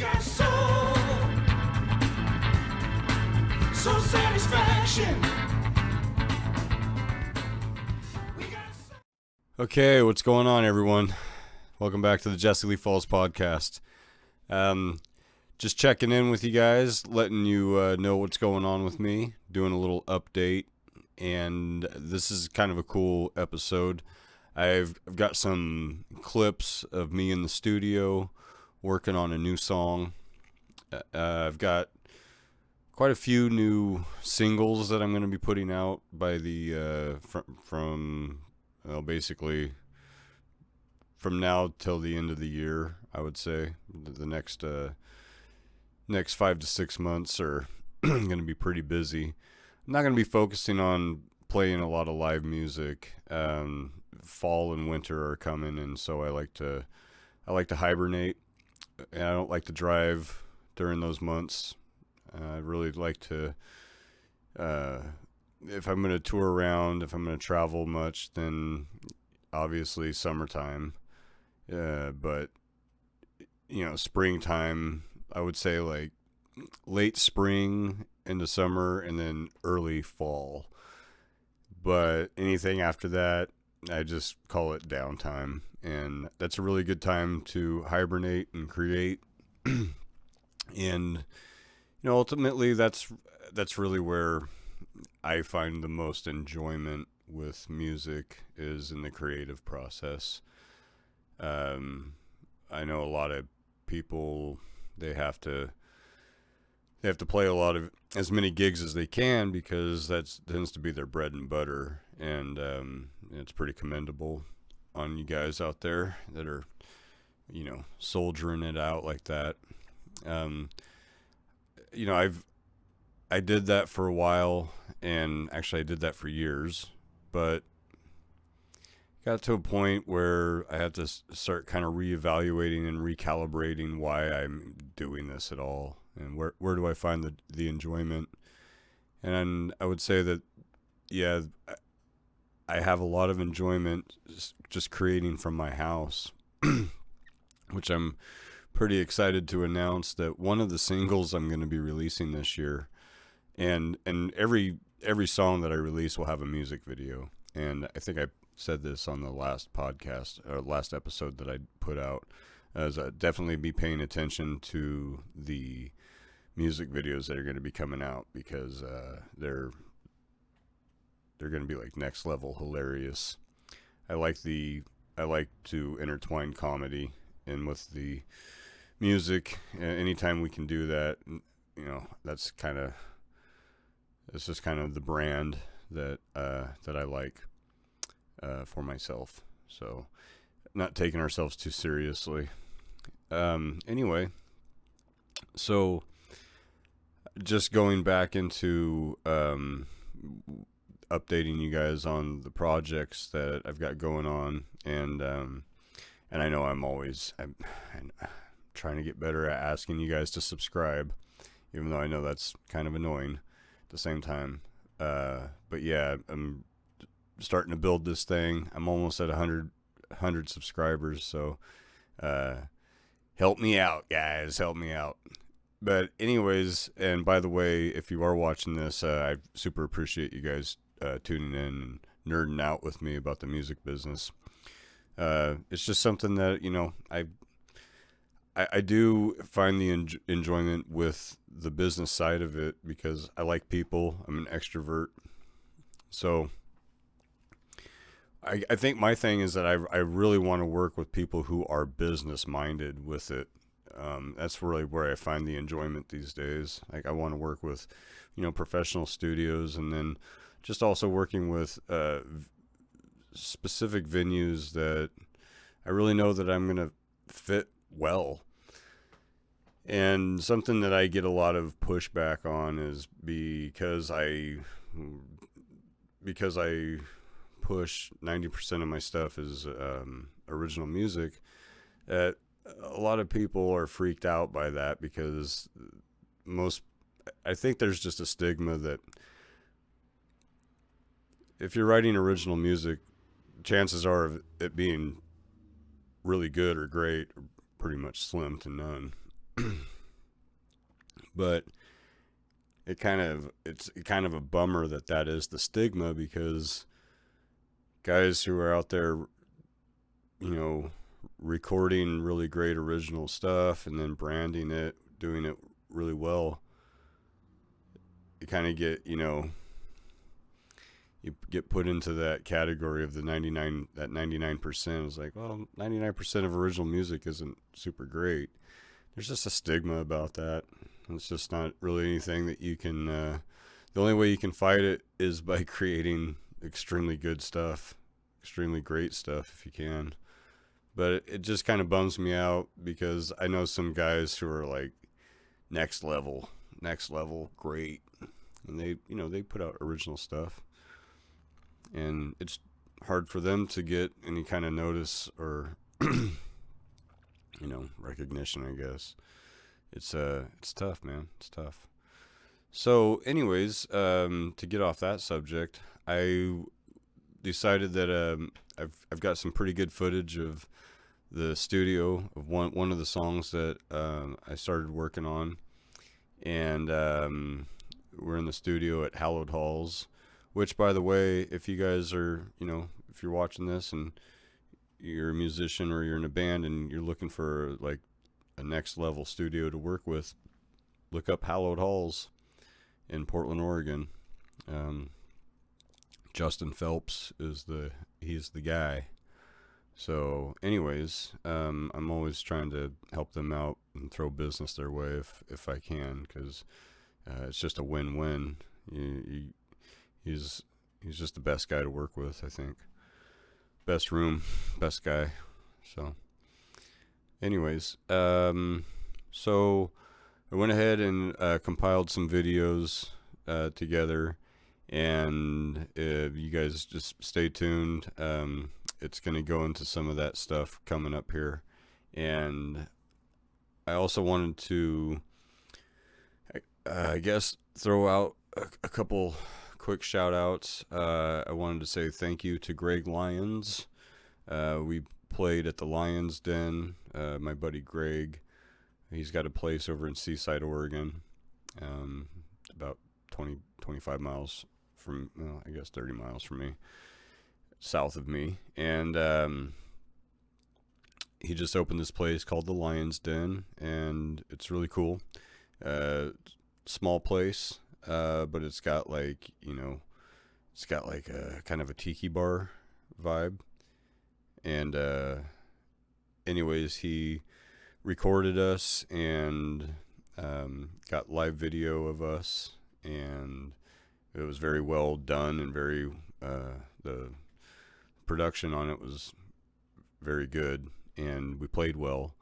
got soul satisfaction. Okay, what's going on, everyone? Welcome back to the Jesse Lee Falls podcast. Just checking in with you guys, letting you know what's going on with me, doing a little update, and this is kind of a cool episode. I've got some clips of me in the studio working on a new song. I've got quite a few new singles that I'm going to be putting out by the basically from now till the end of the year. I would say the next 5 to 6 months are going to be pretty busy. I'm not going to be focusing on playing a lot of live music. Fall and winter are coming, and so I like to hibernate, and I don't like to drive during those months. I really like to, if I'm going to tour around, if I'm going to travel much, then obviously summertime. But, springtime, I would say like late spring into summer and then early fall. But anything after that, I just call it downtime. And that's a really good time to hibernate and create. And, ultimately that's really where I find the most enjoyment with music is in the creative process. I know a lot of people, they have to play as many gigs as they can because that tends to be their bread and butter, and it's pretty commendable on you guys out there that are, soldiering it out like that. I did that for a while, and actually I did that for years, but got to a point where I had to start kind of reevaluating and recalibrating why I'm doing this at all, and where do I find the enjoyment. And I would say that, yeah, I have a lot of enjoyment just creating from my house, which I'm pretty excited to announce that one of the singles I'm going to be releasing this year, and every song that I release will have a music video. And I think I said this on the last podcast or last episode that I put out, as definitely be paying attention to the music videos that are going to be coming out, because they're going to be like next level hilarious. I like to intertwine comedy in with the music. Anytime we can do that, it's just kind of the brand that I like for myself. So, not taking ourselves too seriously. Anyway, so just going back into updating you guys on the projects that I've got going on, and I know I'm trying to get better at asking you guys to subscribe, even though I know that's kind of annoying at the same time. But yeah, I'm starting to build this thing. I'm almost at 100 subscribers, so help me out, guys. Help me out. But anyways, and by the way, if you are watching this, I super appreciate you guys tuning in and nerding out with me about the music business. It's just something that, I do find the enjoyment with the business side of it, because I like people. I'm an extrovert. So I think my thing is that I really want to work with people who are business minded with it. That's really where I find the enjoyment these days. Like, I want to work with, professional studios, and then just also working with specific venues that I really know that I'm going to fit well. And something that I get a lot of pushback on is because I push 90% of my stuff is original music, that a lot of people are freaked out by that, because I think there's just a stigma that if you're writing original music, chances are of it being really good or great are pretty much slim to none. But it's kind of a bummer that is the stigma, because guys who are out there, recording really great original stuff and then branding it, doing it really well, you kind of get, you get put into that category of the 99%. It's like, well, 99% of original music isn't super great. There's just a stigma about that. It's just not really anything that you can, the only way you can fight it is by creating extremely good stuff, extremely great stuff if you can. But it just kind of bums me out, because I know some guys who are like next level great, and they put out original stuff, and it's hard for them to get any kind of notice or recognition, I guess. It's tough, man. It's tough. So anyways, to get off that subject, I decided that I've got some pretty good footage of the studio of one of the songs that I started working on, and we're in the studio at Hallowed Halls, which, by the way, if you guys are, if you're watching this and you're a musician or you're in a band and you're looking for like a next level studio to work with, look up Hallowed Halls in Portland, Oregon. Justin Phelps he's the guy. So anyways, I'm always trying to help them out and throw business their way if I can, because it's just a win-win. He's just the best guy to work with, I think. Best room, best guy. So anyways, so I went ahead and compiled some videos together, and you guys just stay tuned. It's going to go into some of that stuff coming up here. And I also wanted to, I guess, throw out a couple quick shout outs. I wanted to say thank you to Greg Lyons. We played at the Lions Den. My buddy Greg, he's got a place over in Seaside, Oregon, about 25 miles from, well, I guess 30 miles from me, south of me. And he just opened this place called the Lions Den, and it's really cool. Small place, but it's got like, it's got like a kind of a tiki bar vibe. And anyways, he recorded us and got live video of us, and it was very well done, and very the production on it was very good, and we played well.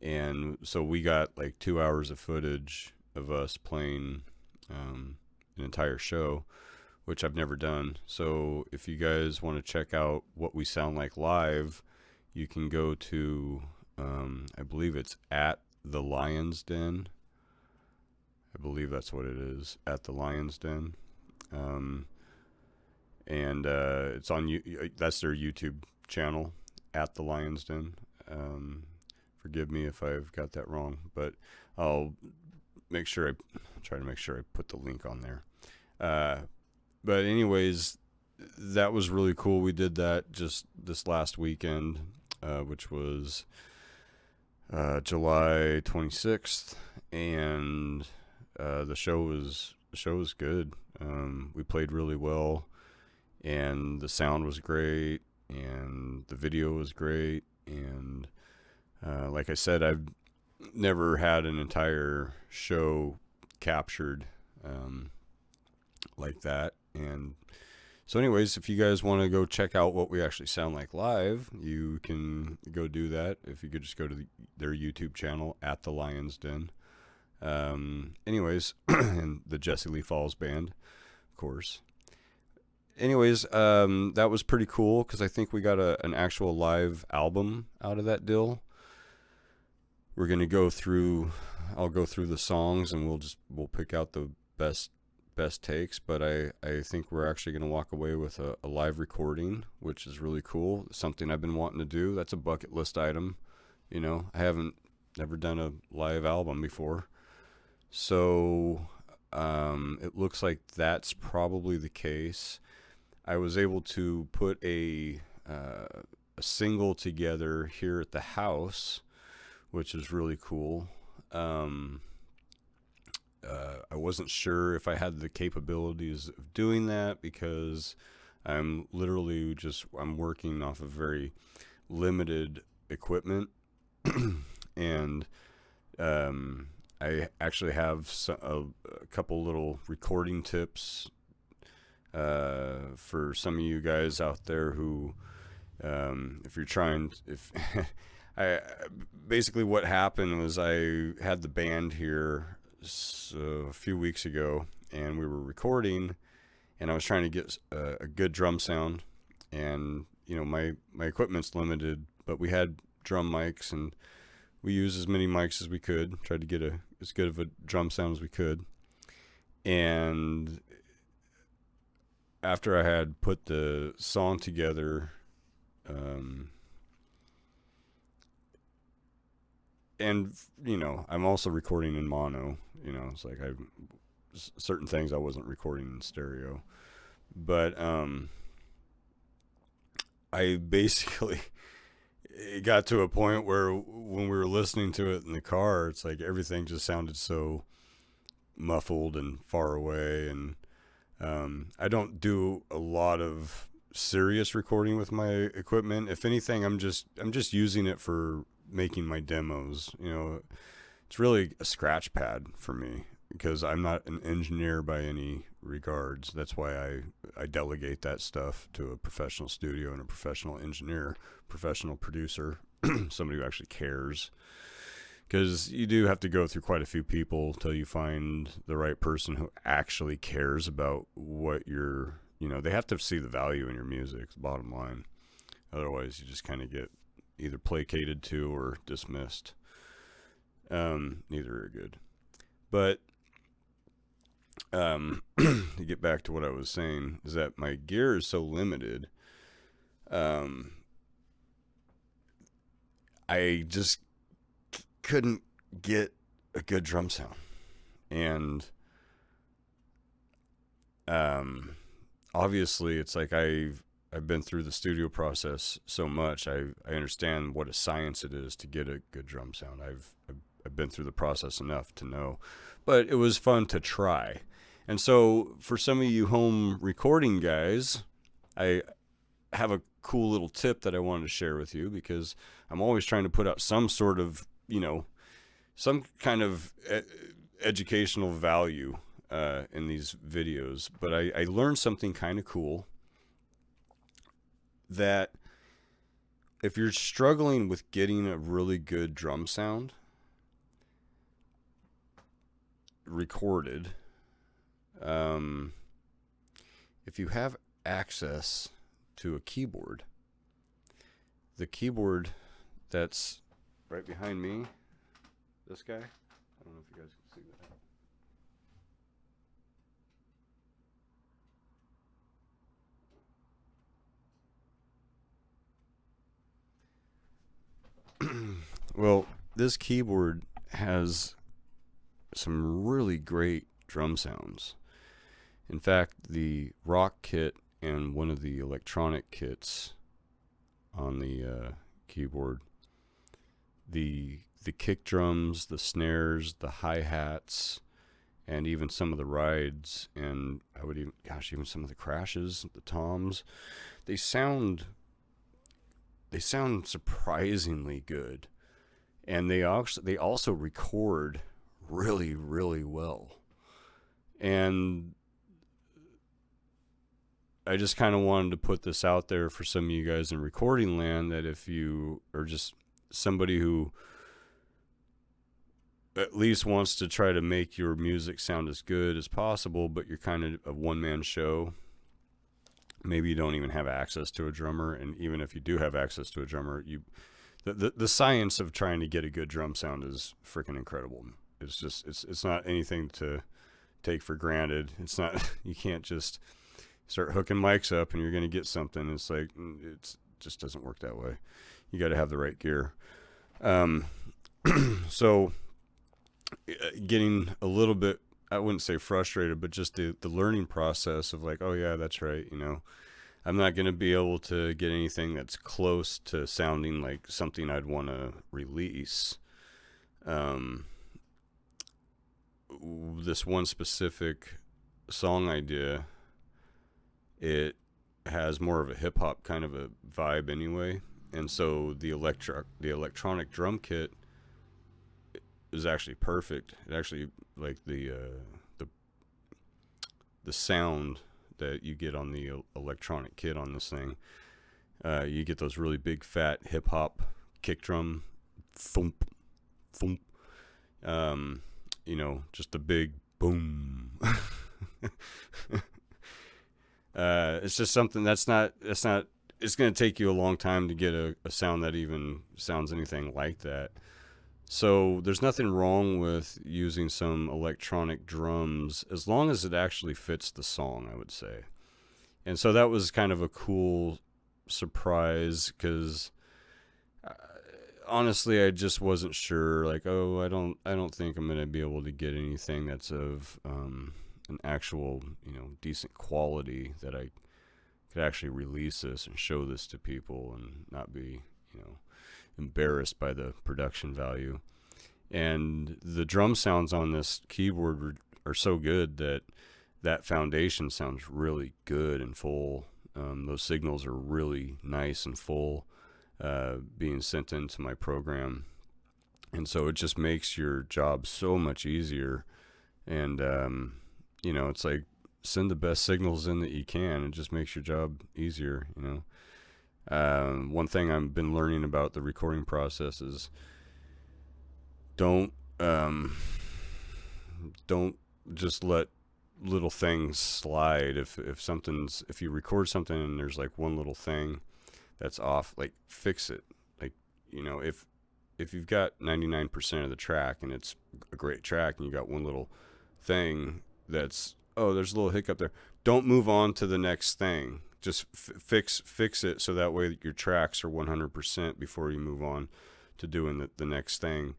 And so we got like 2 hours of footage of us playing an entire show, which I've never done. So if you guys want to check out what we sound like live, you can go to I believe it's at the Lions Den. I believe that's what it is, at the Lions Den. And it's on that's their YouTube channel, at the Lions Den. Forgive me if I've got that wrong, but I'll try to make sure I put the link on there. But anyways, that was really cool. We did that just this last weekend, which was July 26th, and the show was good. We played really well, and the sound was great, and the video was great, and like I said, I've never had an entire show captured like that. And so anyways, if you guys want to go check out what we actually sound like live, you can go do that. If you could just go to their YouTube channel, at the Lions Den. Anyways, and the Jesse Lee Falls Band, of course. Anyways, that was pretty cool, because I think we got an actual live album out of that deal. We're gonna I'll go through the songs, and we'll pick out the best takes, but I think we're actually going to walk away with a live recording, which is really cool. Something I've been wanting to do. That's a bucket list item. I haven't never done a live album before. So it looks like that's probably the case. I was able to put a single together here at the house, which is really cool. I wasn't sure if I had the capabilities of doing that because I'm working off of very limited equipment, and I actually have a couple little recording tips for some of you guys out there who, if you're trying, if I basically what happened was I had the band here a few weeks ago, and we were recording, and I was trying to get a good drum sound, and my equipment's limited, but we had drum mics, and we used as many mics as we could, tried to get as good of a drum sound as we could. And after I had put the song together, and I'm also recording in mono. It's like certain things I wasn't recording in stereo, but I basically it got to a point where when we were listening to it in the car, it's like everything just sounded so muffled and far away. And I don't do a lot of serious recording with my equipment. If anything, I'm just using it for making my demos. It's really a scratch pad for me because I'm not an engineer by any regards. That's why I delegate that stuff to a professional studio and a professional engineer, professional producer, somebody who actually cares. Because you do have to go through quite a few people till you find the right person who actually cares about what they have to see the value in your music, bottom line. Otherwise, you just kind of get either placated to or dismissed. Neither are good. But to get back to what I was saying, is that my gear is so limited. I just couldn't get a good drum sound, and obviously it's like I've been through the studio process so much. I understand what a science it is to get a good drum sound. I've been through the process enough to know, but it was fun to try. And so for some of you home recording guys, I have a cool little tip that I wanted to share with you, because I'm always trying to put out some sort of, some kind of educational value in these videos. But I learned something kind of cool, that if you're struggling with getting a really good drum sound recorded, if you have access to a keyboard, the keyboard that's right behind me, this guy, I don't know if you guys can see that. Well, this keyboard has some really great drum sounds. In fact, the rock kit and one of the electronic kits on the keyboard, the kick drums, the snares, the hi-hats, and even some of the rides, and even some of the crashes, the toms, they sound surprisingly good. And they also record really, really well. And I just kind of wanted to put this out there for some of you guys in recording land, that if you are just somebody who at least wants to try to make your music sound as good as possible, but you're kind of a one-man show, maybe you don't even have access to a drummer, and even if you do have access to a drummer, the science of trying to get a good drum sound is freaking incredible. It's just it's not anything to take for granted. It's not, you can't just start hooking mics up and you're going to get something. It's like, it just doesn't work that way. You got to have the right gear. So getting a little bit, I wouldn't say frustrated, but just the learning process of like, oh yeah, that's right, I'm not going to be able to get anything that's close to sounding like something I'd want to release. Um, this one specific song idea, it has more of a hip hop kind of a vibe anyway, and so the electronic drum kit is actually perfect. It actually like the the sound that you get on the electronic kit on this thing. You get those really big fat hip hop kick drum, thump, thump. Just a big boom. It's just something that's not. It's going to take you a long time to get a sound that even sounds anything like that. So there's nothing wrong with using some electronic drums as long as it actually fits the song, I would say. And so that was kind of a cool surprise because honestly, I just wasn't sure. Like, oh, I don't think I'm gonna be able to get anything that's of an actual, decent quality that I could actually release this and show this to people and not be, embarrassed by the production value. And the drum sounds on this keyboard are so good that foundation sounds really good and full. Those signals are really nice and full, being sent into my program. And so it just makes your job so much easier. And, it's like send the best signals in that you can. It just makes your job easier, One thing I've been learning about the recording process is don't just let little things slide. If you record something and there's like one little thing that's off, like fix it. Like, if you've got 99% of the track and it's a great track and you got one little thing that's, oh, there's a little hiccup there, don't move on to the next thing. Just fix it so that way your tracks are 100% before you move on to doing the next thing.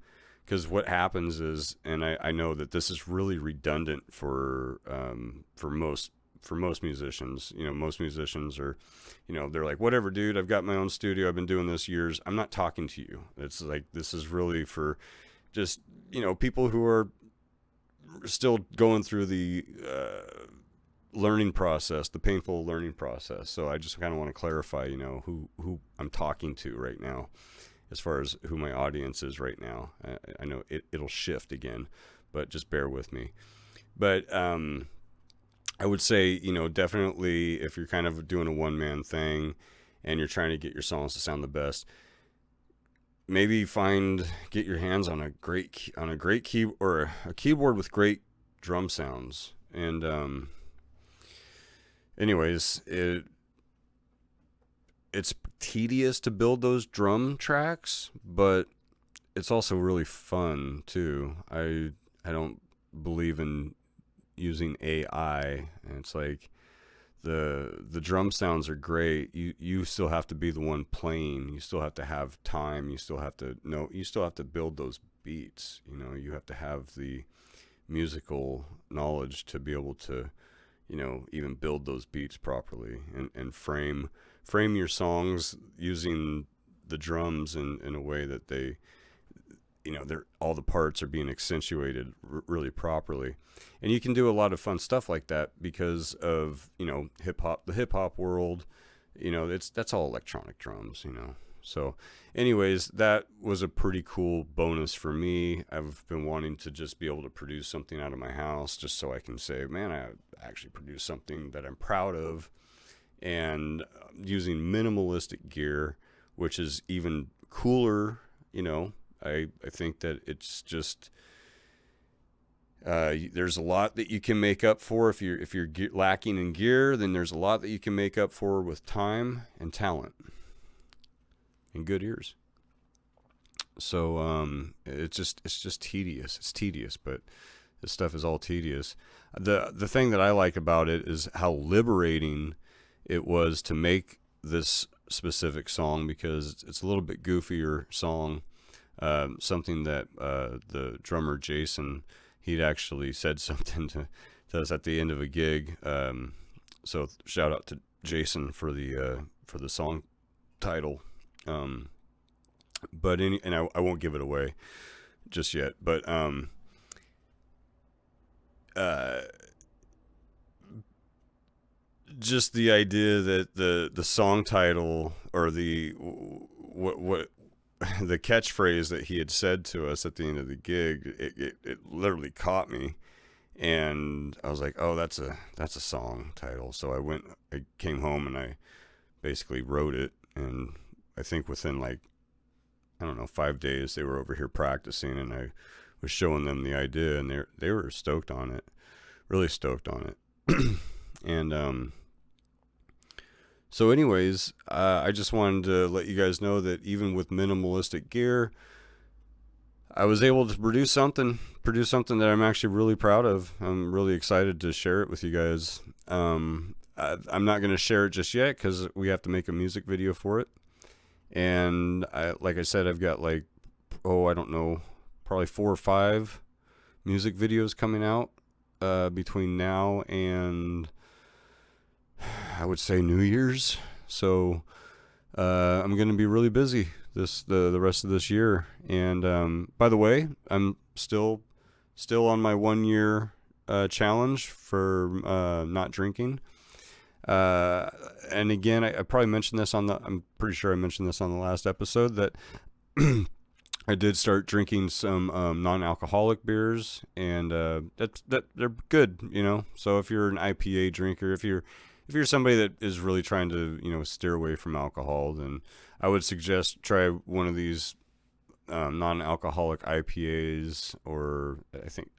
Because what happens is, and I know that this is really redundant for most musicians. Most musicians are, they're like, whatever, dude, I've got my own studio. I've been doing this years. I'm not talking to you. It's like, this is really for just, people who are still going through the learning process, the painful learning process. So I just kind of want to clarify, who I'm talking to right now, as far as who my audience is right now. I know it'll shift again, but just bear with me. But I would say, definitely if you're kind of doing a one-man thing and you're trying to get your songs to sound the best, maybe get your hands on a great key or a keyboard with great drum sounds. And anyways, it's tedious to build those drum tracks, but it's also really fun too. I don't believe in using AI, and it's like the drum sounds are great. You still have to be the one playing. You still have to have time. You still have to know. You still have to build those beats. You have to have the musical knowledge to be able to, even build those beats properly and frame your songs using the drums in a way that they, they're all the parts are being accentuated really properly. And you can do a lot of fun stuff like that because of, the hip hop world, that's all electronic drums, So anyways, that was a pretty cool bonus for me. I've been wanting to just be able to produce something out of my house just so I can say, man, I actually produced something that I'm proud of. And using minimalistic gear, which is even cooler, I think that it's just there's a lot that you can make up for if you're lacking in gear. Then there's a lot that you can make up for with time and talent and good ears. So it's just tedious. It's tedious, but this stuff is all tedious. The thing that I like about it is how liberating it was to make this specific song, because it's a little bit goofier song. something that the drummer Jason, he'd actually said something to us at the end of a gig. So shout out to Jason for the song title. But I won't give it away just yet. But just the idea that the song title, or the what the catchphrase that he had said to us at the end of the gig, it literally caught me, and I was like, oh, that's a song title. So I came home and I basically wrote it, and I think within, like, I don't know, 5 days they were over here practicing, and I was showing them the idea, and they were stoked on it, really stoked on it. And so anyways, I just wanted to let you guys know that even with minimalistic gear, I was able to produce something that I'm actually really proud of. I'm really excited to share it with you guys. I'm not going to share it just yet because we have to make a music video for it. And like I said, I've got like, I don't know, probably 4 or 5 music videos coming out between now and, I would say, New Year's. So I'm going to be really busy the rest of this year. And by the way, I'm still on my 1-year challenge for not drinking. And again, I probably mentioned this I'm pretty sure I mentioned this on the last episode, that I did start drinking some non-alcoholic beers, and that they're good, you know. So if you're an IPA drinker, if you're somebody that is really trying to, you know, steer away from alcohol, then I would suggest try one of these non-alcoholic IPAs. Or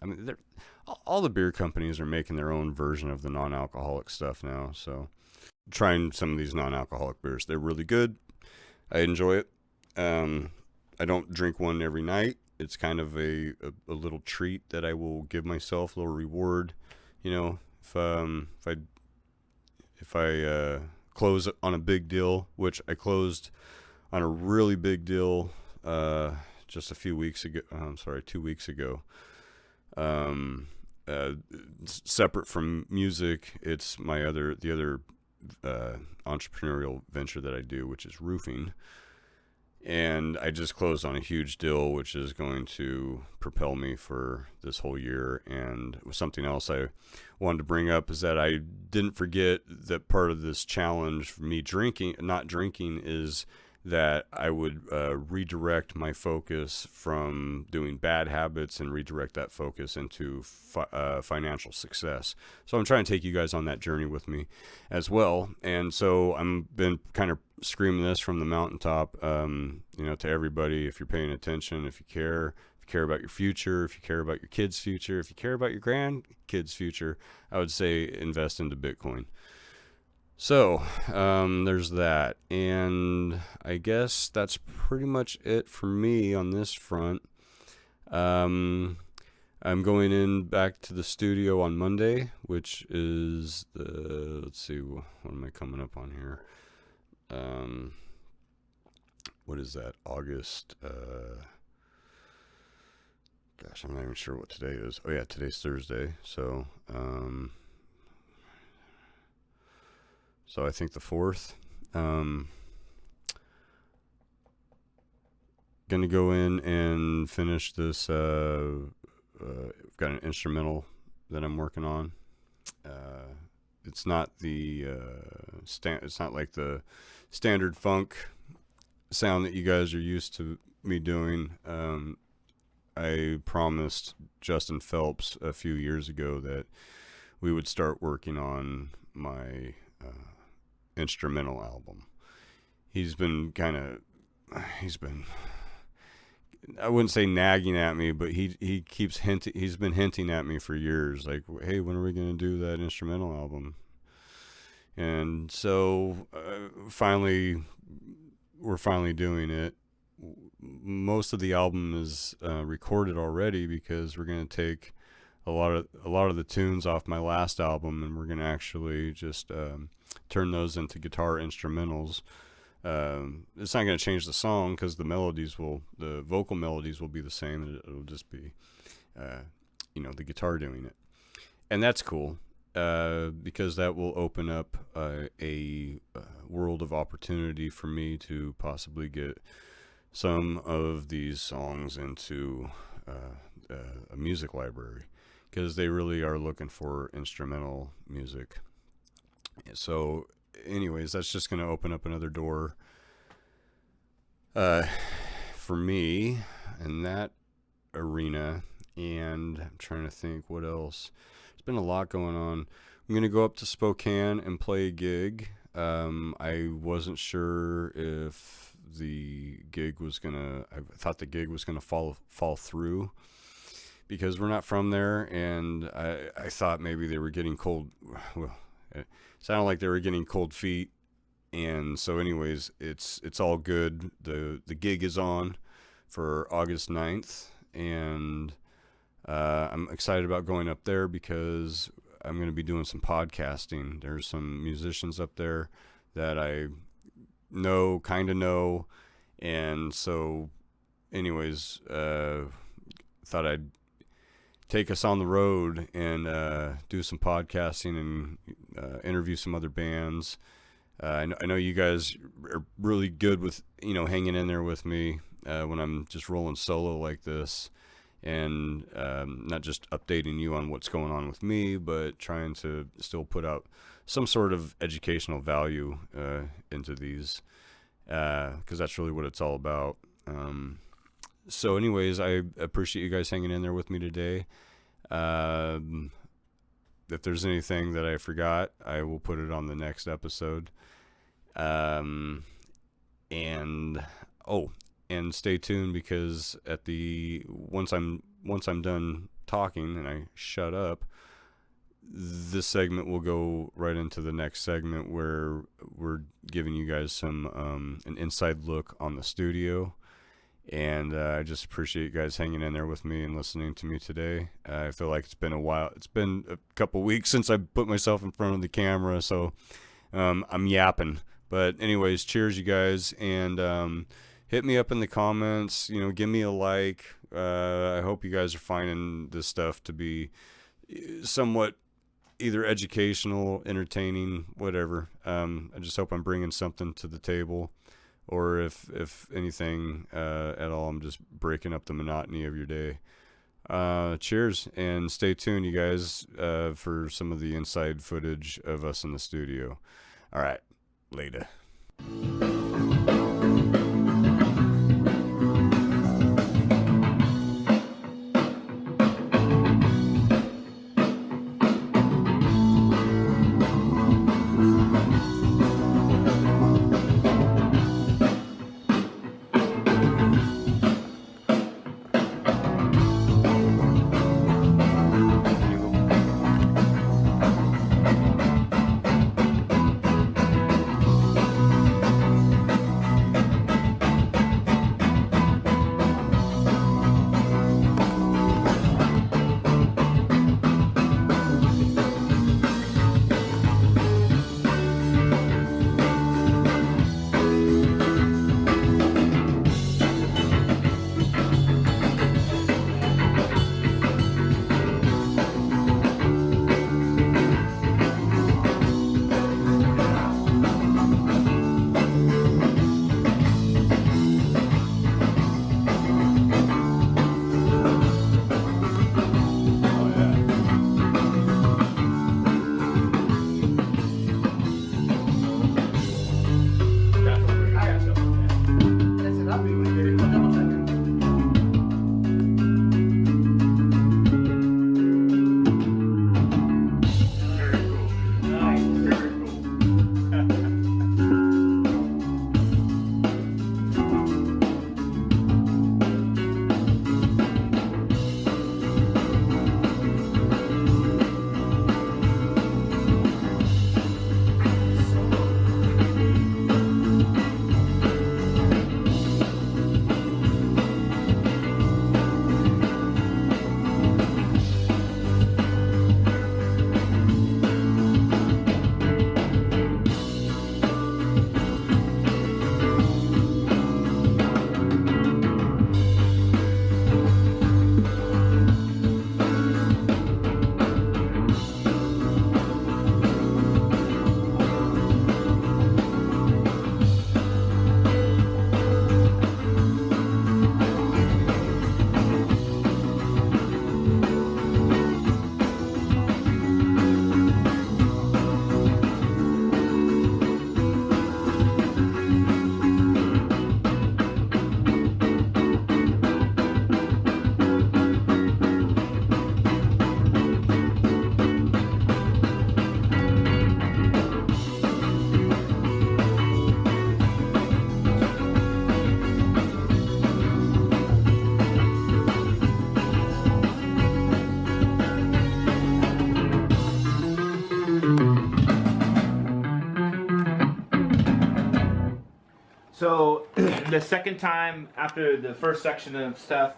I mean, all the beer companies are making their own version of the non-alcoholic stuff now. So trying some of these non-alcoholic beers, they're really good. I enjoy it. I don't drink one every night. It's kind of a little treat that I will give myself, a little reward. You know, if I close on a big deal, which I closed on a really big deal just a few weeks ago. 2 weeks ago. Separate from music, it's the other entrepreneurial venture that I do, which is roofing. And I just closed on a huge deal, which is going to propel me for this whole year. And something else I wanted to bring up is that I didn't forget that part of this challenge for me not drinking, is that I would redirect my focus from doing bad habits and redirect that focus into financial success. So I'm trying to take you guys on that journey with me as well. And so I've been kind of screaming this from the mountaintop, you know, to everybody. If you're paying attention, if you care about your future, if you care about your kids' future, if you care about your grandkids' future, I would say invest into Bitcoin. So there's that, and I guess that's pretty much it for me on this front. I'm going back to the studio on Monday, which is let's see, what am I coming up on here? What is that? August? Gosh, I'm not even sure what today is. Oh yeah, today's Thursday. So I think the 4th. Gonna go in and finish this. Got an instrumental that I'm working on. It's not the it's not like the standard funk sound that you guys are used to me doing. I promised Justin Phelps a few years ago that we would start working on my instrumental album. He's been I wouldn't say nagging at me, but he keeps he's been hinting at me for years, like, hey, when are we going to do that instrumental album? And so we're finally doing it. Most of the album is recorded already, because we're going to take a lot of the tunes off my last album, and we're going to actually just turn those into guitar instrumentals. It's not going to change the song because the vocal melodies will be the same. It'll just be, the guitar doing it. And that's cool because that will open up a world of opportunity for me to possibly get some of these songs into a music library, because they really are looking for instrumental music. So anyways, that's just going to open up another door for me in that arena. And I'm trying to think what else. There's been a lot going on. I'm going to go up to Spokane and play a gig. I wasn't sure if the gig was I thought the gig was gonna fall through, because we're not from there, and I thought maybe they were getting cold. Well, it sounded like they were getting cold feet, and so anyways, it's all good. The gig is on for August 9th, and I'm excited about going up there because I'm going to be doing some podcasting. There's some musicians up there that I kind of know, and so anyways, thought I'd take us on the road and do some podcasting and interview some other bands. I know you guys are really good with hanging in there with me when I'm just rolling solo like this, and not just updating you on what's going on with me, but trying to still put out some sort of educational value into these, because that's really what it's all about. So anyways, I appreciate you guys hanging in there with me today. If there's anything that I forgot, I will put it on the next episode. And stay tuned, because once I'm done talking and I shut up, this segment will go right into the next segment where we're giving you guys some an inside look on the studio. And I just appreciate you guys hanging in there with me and listening to me today. I feel like it's been a while. It's been a couple weeks since I put myself in front of the camera, so I'm yapping. But anyways, cheers, you guys, and hit me up in the comments. Give me a like. I hope you guys are finding this stuff to be somewhat either educational, entertaining, whatever. I just hope I'm bringing something to the table, or if anything at all, I'm just breaking up the monotony of your day. Cheers, and stay tuned, you guys, for some of the inside footage of us in the studio. All right, later. So the second time after the first section of stuff,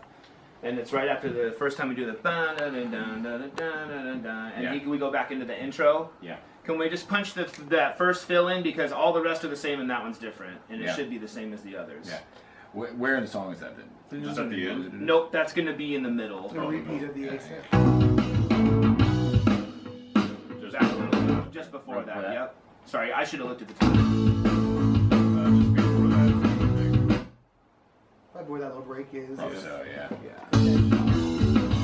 and it's right after the first time we do the dun dun dun dun dun dun dun, and we go back into the intro. Yeah. Can we just punch that first fill in, because all the rest are the same and that one's different, and it Yeah. should be the same as the others. Yeah. Where in the song is that then? Just at the end. Nope, that's going to be in the middle. A repeat of the A section. Just before Right that, before that? yep. Sorry, I should have looked at the time. Just before that. Probably where that little break is. Oh, so yeah. Yeah.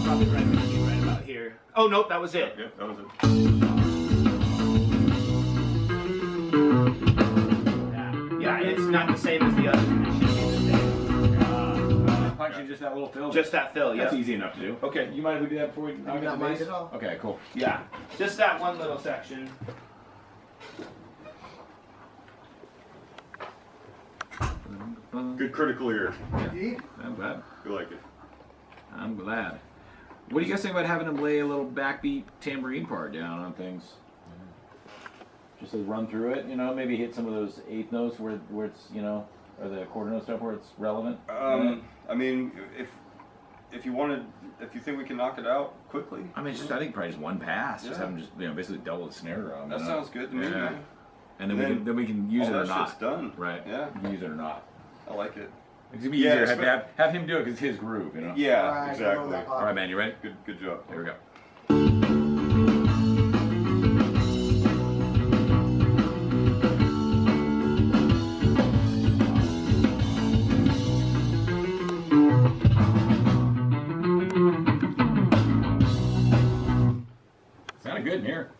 Probably right about here. Oh, nope, that was it. Yep, that was it. Yeah, it's not the same as the others. It should be the same. Punching just that little fill. Just that fill, yeah. That's easy enough to do. Okay, you mind if we do that before we knock do out not the mind bass? at all. Okay, cool. Yeah, just that one little section. Good critical ear. Indeed. I'm glad. You like it. I'm glad. What do you guys think about having him lay a little backbeat tambourine part down on things? Just to run through it, you know, maybe hit some of those eighth notes where it's, you know, or the quarter note stuff where it's relevant. I mean, if you think we can knock it out quickly, I mean, it's just I think probably just one pass. Just Yeah. have him just basically double the snare drum. that you know? sounds good to me. Yeah. Man. And then we can use all it or that not. shit's done. Right. Yeah. You can use it or not. I like it. It's gonna be Yeah, easier to have him do it because it's his groove, you know. Yeah, All right, go exactly. with that part. All right, man. You ready? Good job. Here we go. Sounded good in here.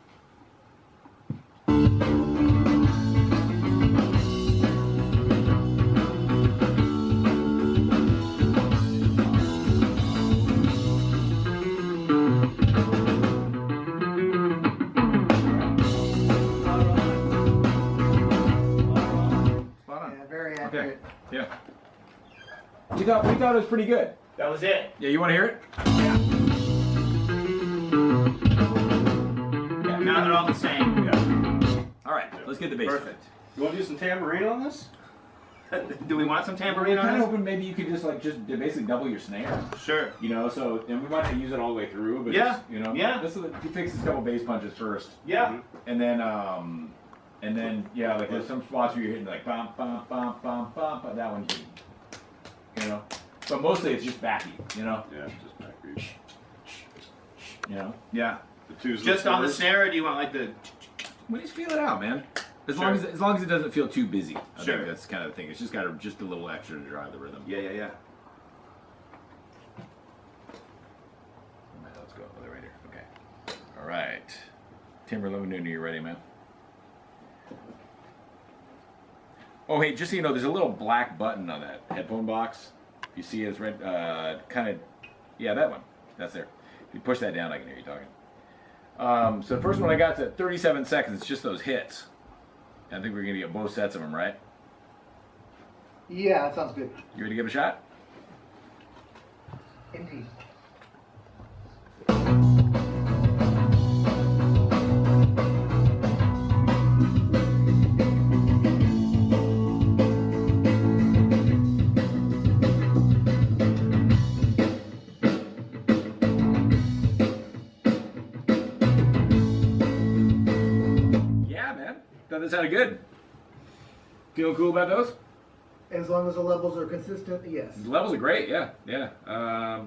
Spot on. Yeah, very Okay. accurate. Yeah. We thought it was pretty good. That was it. Yeah, you want to hear it? Yeah. Now they're all the same. Yeah. All right, let's get the bass. Perfect. You want to do some tambourine on this? Do we want some tambourine Kind of on this? hoping maybe you could just basically double your snare. Sure. You know, so and we might not use it all the way through, but Yeah, just, you know, yeah. This is he fixes a couple bass punches first, Yeah. and then yeah, like there's some spots where you're hitting like bum bum bum bum bum, but that one, you know, but mostly it's just backy, you know, Yeah, just backbeat. you know. Yeah. The twos. Just on the fours. snare, or do you want like the? Well, just feel it out, man. As Sure. long as it doesn't feel too busy. I Sure. think that's kind of the thing. It's just got just a little extra to drive the rhythm. Yeah. Let's go over there right here. Okay. All right. Timber, let me know when you're ready, man. Oh, hey, just so you know, there's a little black button on that headphone box. You see it's red, kind of, yeah, that one. That's there. If you push that down, I can hear you talking. So the first one I got is at 37 seconds. It's just those hits. I think we're going to get both sets of them, right? Yeah, that sounds good. You ready to give it a shot? Indeed. Yeah, man. Thought that sounded good. Feeling cool about those? As long as the levels are consistent, yes. The levels are great, yeah.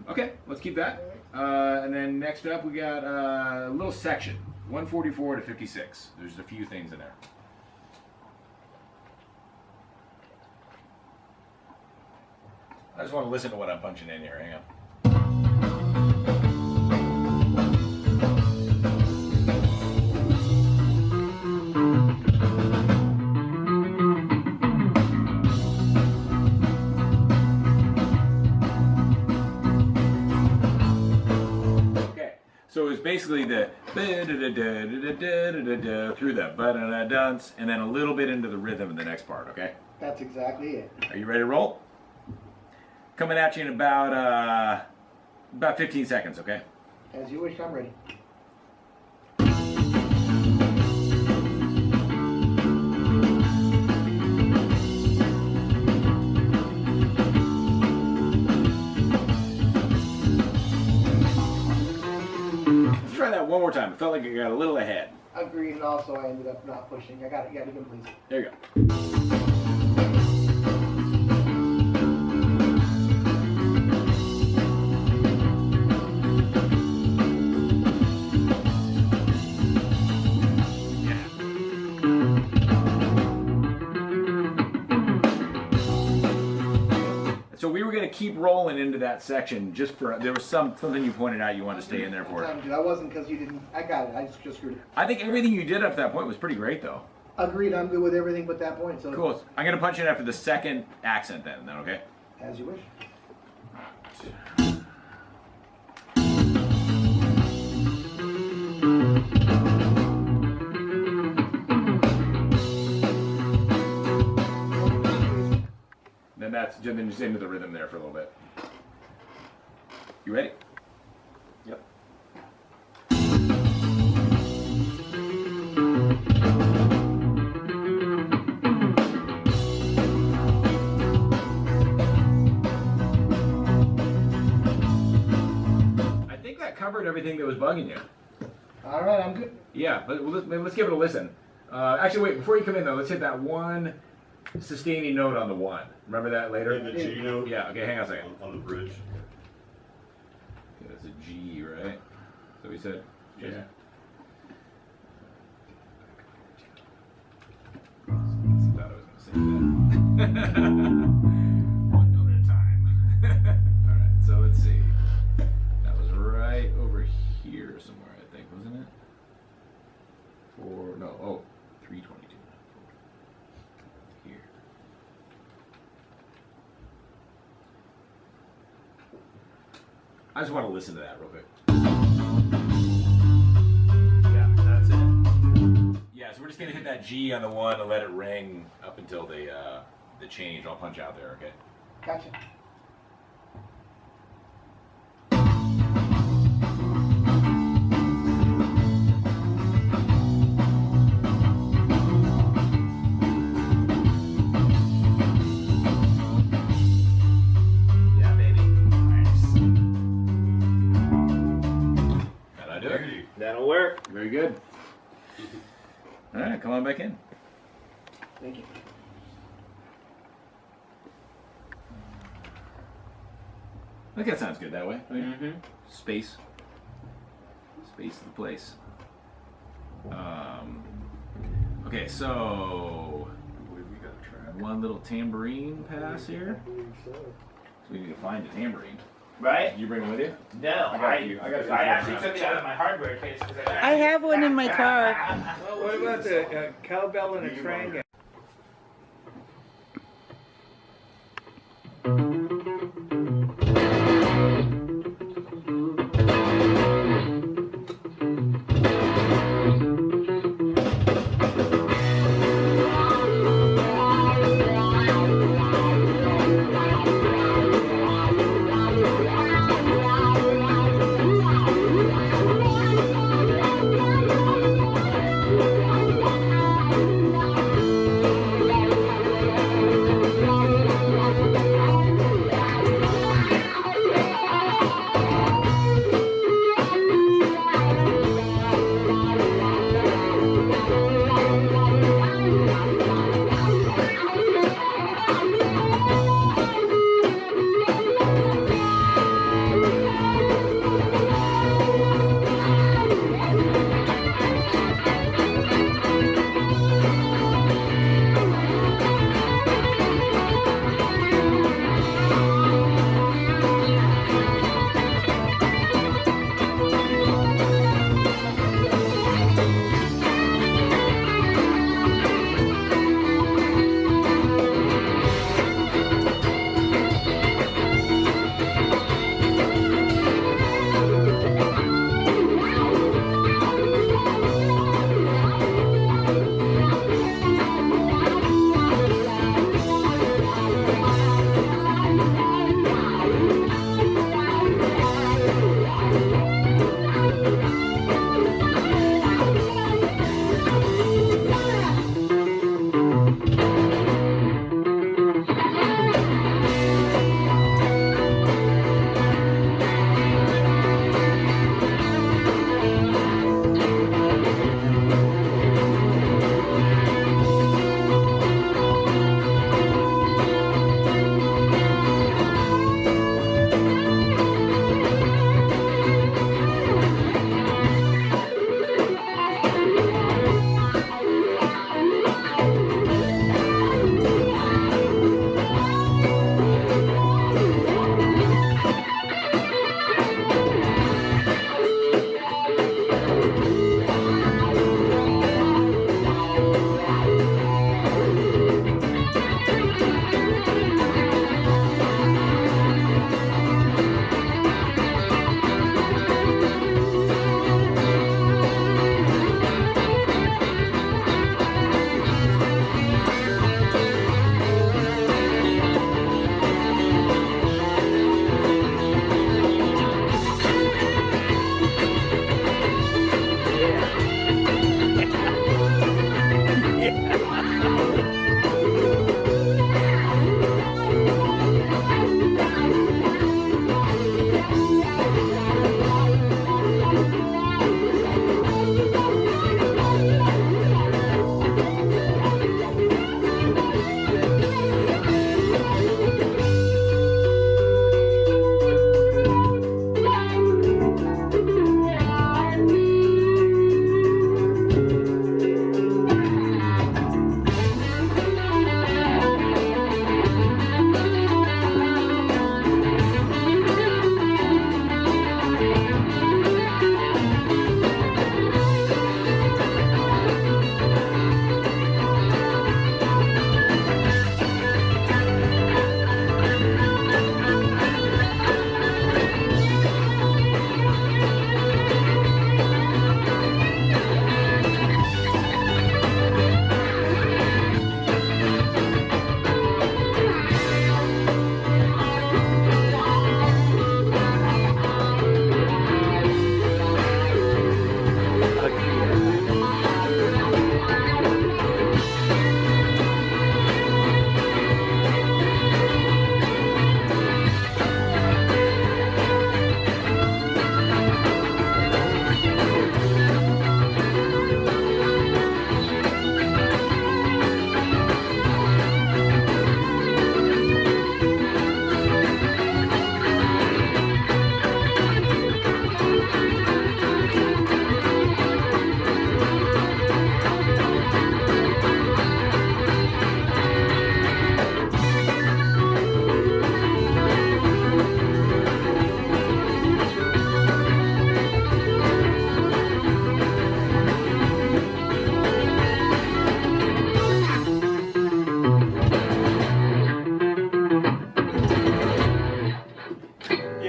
Okay, let's keep that. And then next up, we got a little section, 144 to 56. There's a few things in there. I just want to listen to what I'm punching in here. Hang on. Okay, so it's basically the through the ba-da-da-dunce, and then a little bit into the rhythm in the next part. Okay, That's exactly it. are you ready to roll? Coming at you in about 15 seconds. Okay. As you wish, I'm ready. try that one more time. It felt like you got a little ahead. Agreed, and also I ended up not pushing. I got it. Yeah, again, please. There you go. So we were going to keep rolling into that section just for, there was something you pointed out you wanted to stay in there for. I wasn't because you didn't. I got it. I just screwed it. I think everything you did up to that point was pretty great though. Agreed. I'm good with everything but that point. So Cool. I'm going to punch in after the second accent then, okay? As you wish. Then just into the rhythm there for a little bit. You ready? Yep. I think that covered everything that was bugging you. All right, I'm good. Yeah, but let's give it a listen. Actually, wait, before you come in though, let's hit that one sustaining note on the one. Remember that later? The G note? Yeah, okay, hang on a second. On the bridge. Okay, that's a G, right? So we said, Yeah. Thought I was gonna say that. One note at a time. Alright, so let's see. That was right over here somewhere, I think, wasn't it? 322. Here. I just want to listen to that real quick. Yeah, that's it. Yeah, so we're just gonna hit that G on the one and let it ring up until the change. I'll punch out there, okay? Gotcha. Yeah, baby. Nice. That'll do it. That'll work. Very good. All right, come on back in. Thank you. I think that sounds good that way. Mm-hmm. Space. Space is the place. Okay, so one little tambourine pass here. So we need to find a tambourine. Right? Did you bring it with you? No, I got you. I got you. I actually took it out of my hardware case because I have one in my car. Well, what about the cowbell and a triangle?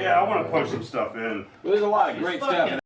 Yeah, I want to punch some stuff in. There's a lot of great stuff.